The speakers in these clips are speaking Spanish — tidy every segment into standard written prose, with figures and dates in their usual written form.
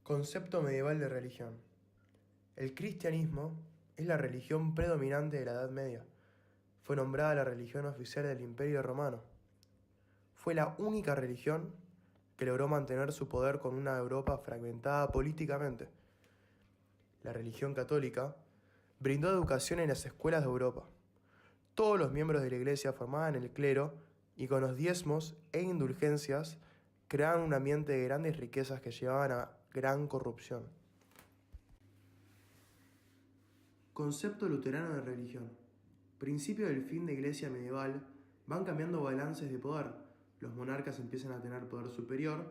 Concepto medieval de religión. El cristianismo es la religión predominante de la Edad Media. Fue nombrada la religión oficial del Imperio Romano. Fue la única religión que logró mantener su poder con una Europa fragmentada políticamente. La religión católica brindó educación en las escuelas de Europa. Todos los miembros de la Iglesia formaban el clero y con los diezmos e indulgencias creaban un ambiente de grandes riquezas que llevaban a gran corrupción. Concepto luterano de religión. Principio del fin de Iglesia medieval, van cambiando balances de poder. Los monarcas empiezan a tener poder superior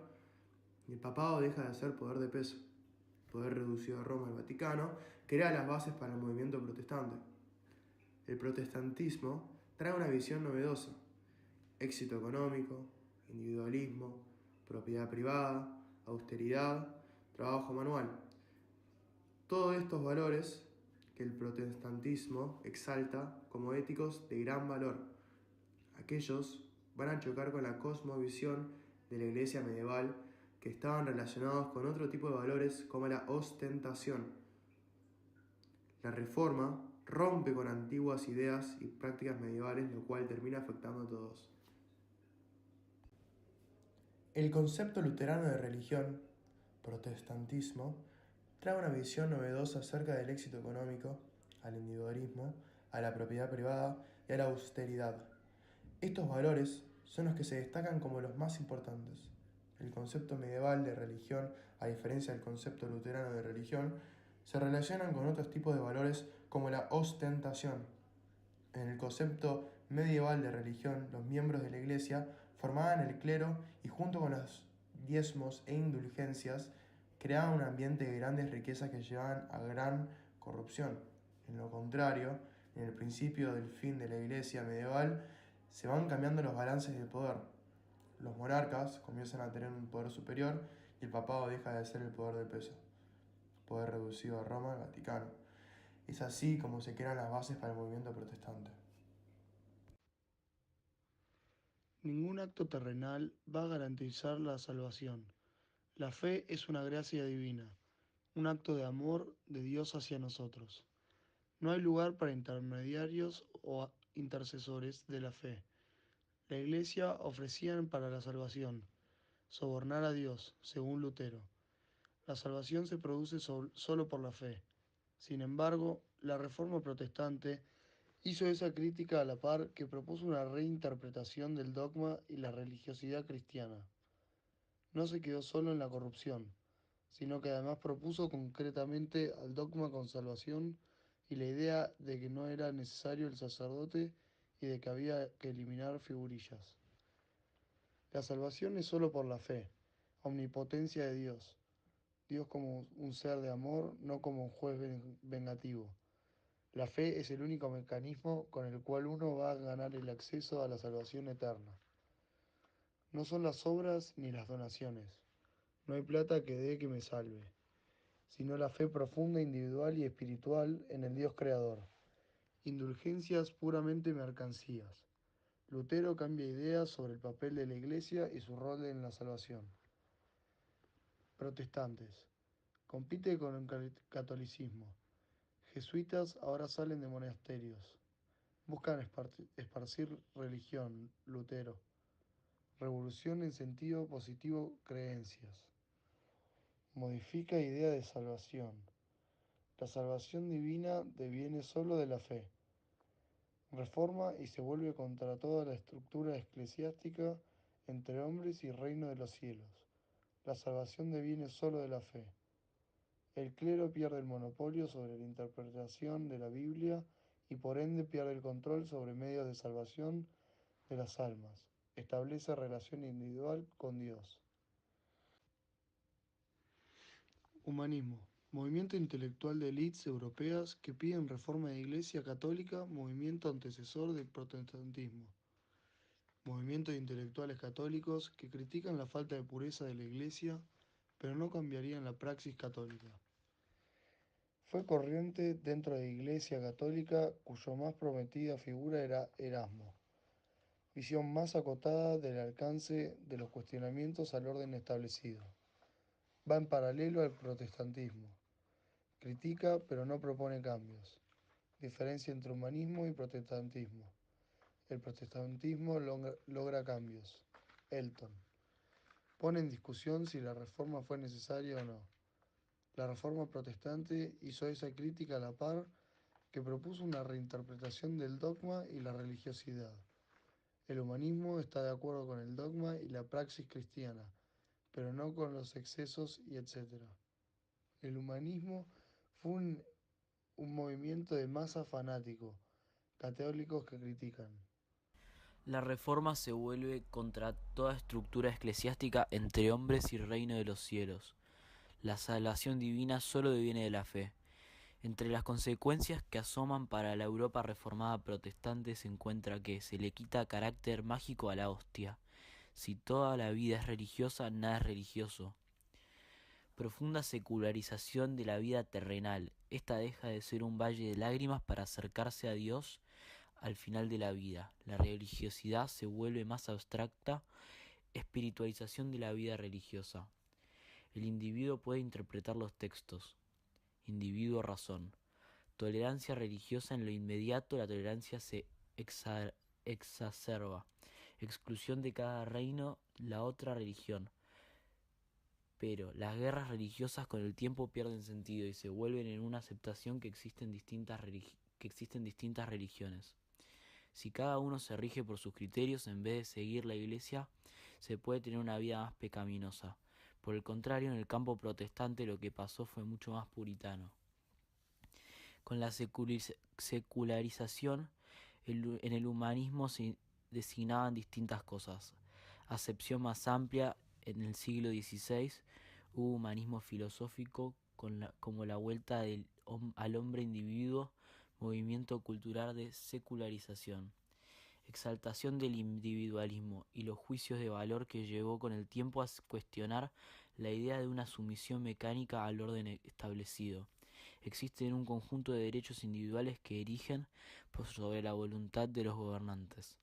y el papado deja de ser poder de peso. Poder reducido a Roma al Vaticano, crea las bases para el movimiento protestante. El protestantismo trae una visión novedosa: éxito económico, individualismo, propiedad privada, austeridad, trabajo manual. Todos estos valores que el protestantismo exalta como éticos de gran valor. Aquellos van a chocar con la cosmovisión de la iglesia medieval, que estaban relacionados con otro tipo de valores como la ostentación. La reforma rompe con antiguas ideas y prácticas medievales, lo cual termina afectando a todos. El concepto luterano de religión, protestantismo, trae una visión novedosa acerca del éxito económico, al individualismo, a la propiedad privada y a la austeridad. Estos valores son los que se destacan como los más importantes. El concepto medieval de religión, a diferencia del concepto luterano de religión, se relacionan con otros tipos de valores como la ostentación. En el concepto medieval de religión, los miembros de la Iglesia formaban el clero y junto con los diezmos e indulgencias creaban un ambiente de grandes riquezas que llevaban a gran corrupción. En lo contrario, en el principio del fin de la Iglesia medieval se van cambiando los balances de poder. Los monarcas comienzan a tener un poder superior y el papado deja de ser el poder de peso, poder reducido a Roma, al Vaticano. Es así como se crean las bases para el movimiento protestante. Ningún acto terrenal va a garantizar la salvación. La fe es una gracia divina, un acto de amor de Dios hacia nosotros. No hay lugar para intermediarios o intercesores de la fe. La Iglesia ofrecían para la salvación, sobornar a Dios, según Lutero. La salvación se produce solo por la fe. Sin embargo, la Reforma Protestante hizo esa crítica a la par que propuso una reinterpretación del dogma y la religiosidad cristiana. No se quedó solo en la corrupción, sino que además propuso concretamente al dogma con salvación y la idea de que no era necesario el sacerdote y de que había que eliminar figurillas. La salvación es solo por la fe, omnipotencia de Dios, Dios como un ser de amor, no como un juez vengativo. La fe es el único mecanismo con el cual uno va a ganar el acceso a la salvación eterna. No son las obras ni las donaciones. No hay plata que dé que me salve, sino la fe profunda, individual y espiritual en el Dios creador. Indulgencias puramente mercancías. Lutero cambia ideas sobre el papel de la Iglesia y su rol en la salvación. Protestantes. Compite con el catolicismo. Jesuitas ahora salen de monasterios. Buscan esparcir religión, Lutero. Revolución en sentido positivo, creencias. Modifica idea de salvación. La salvación divina deviene solo de la fe. Reforma y se vuelve contra toda la estructura eclesiástica entre hombres y reino de los cielos. La salvación deviene solo de la fe. El clero pierde el monopolio sobre la interpretación de la Biblia y por ende pierde el control sobre medios de salvación de las almas. Establece relación individual con Dios. Humanismo. Movimiento intelectual de élites europeas que piden reforma de Iglesia Católica, movimiento antecesor del protestantismo. Movimiento de intelectuales católicos que critican la falta de pureza de la Iglesia, pero no cambiarían la praxis católica. Fue corriente dentro de la Iglesia Católica cuyo más prometida figura era Erasmo. Visión más acotada del alcance de los cuestionamientos al orden establecido. Va en paralelo al protestantismo. Critica pero no propone cambios. Diferencia entre humanismo y protestantismo. El protestantismo logra cambios. Elton. Pone en discusión si la reforma fue necesaria o no. La reforma protestante hizo esa crítica a la par que propuso una reinterpretación del dogma y la religiosidad. El humanismo está de acuerdo con el dogma y la praxis cristiana, pero no con los excesos y etcétera. El humanismo fue un movimiento de masa fanático, católicos que critican. La reforma se vuelve contra toda estructura eclesiástica entre hombres y reino de los cielos. La salvación divina solo deviene de la fe. Entre las consecuencias que asoman para la Europa reformada protestante se encuentra que se le quita carácter mágico a la hostia. Si toda la vida es religiosa, nada es religioso. Profunda secularización de la vida terrenal. Esta deja de ser un valle de lágrimas para acercarse a Dios al final de la vida. La religiosidad se vuelve más abstracta. Espiritualización de la vida religiosa. El individuo puede interpretar los textos. Individuo razón. Tolerancia religiosa en lo inmediato, la tolerancia se exacerba. Exclusión de cada reino, la otra religión. Pero las guerras religiosas con el tiempo pierden sentido y se vuelven en una aceptación que existen distintas religiones. Si cada uno se rige por sus criterios en vez de seguir la Iglesia, se puede tener una vida más pecaminosa. Por el contrario, en el campo protestante lo que pasó fue mucho más puritano. Con la secularización, en el humanismo se designaban distintas cosas. Acepción más amplia, en el siglo XVI hubo humanismo filosófico como la vuelta al hombre individuo, movimiento cultural de secularización. Exaltación del individualismo y los juicios de valor que llevó con el tiempo a cuestionar la idea de una sumisión mecánica al orden establecido. Existen un conjunto de derechos individuales que erigen sobre la voluntad de los gobernantes.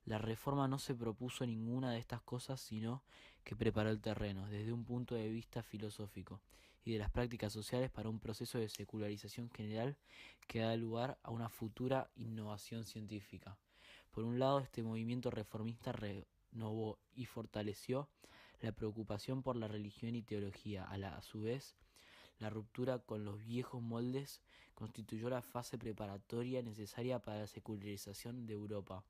La reforma no se propuso ninguna de estas cosas, sino que preparó el terreno, desde un punto de vista filosófico, y de las prácticas sociales para un proceso de secularización general que da lugar a una futura innovación científica. Por un lado, este movimiento reformista renovó y fortaleció la preocupación por la religión y teología. A su vez, la ruptura con los viejos moldes constituyó la fase preparatoria necesaria para la secularización de Europa.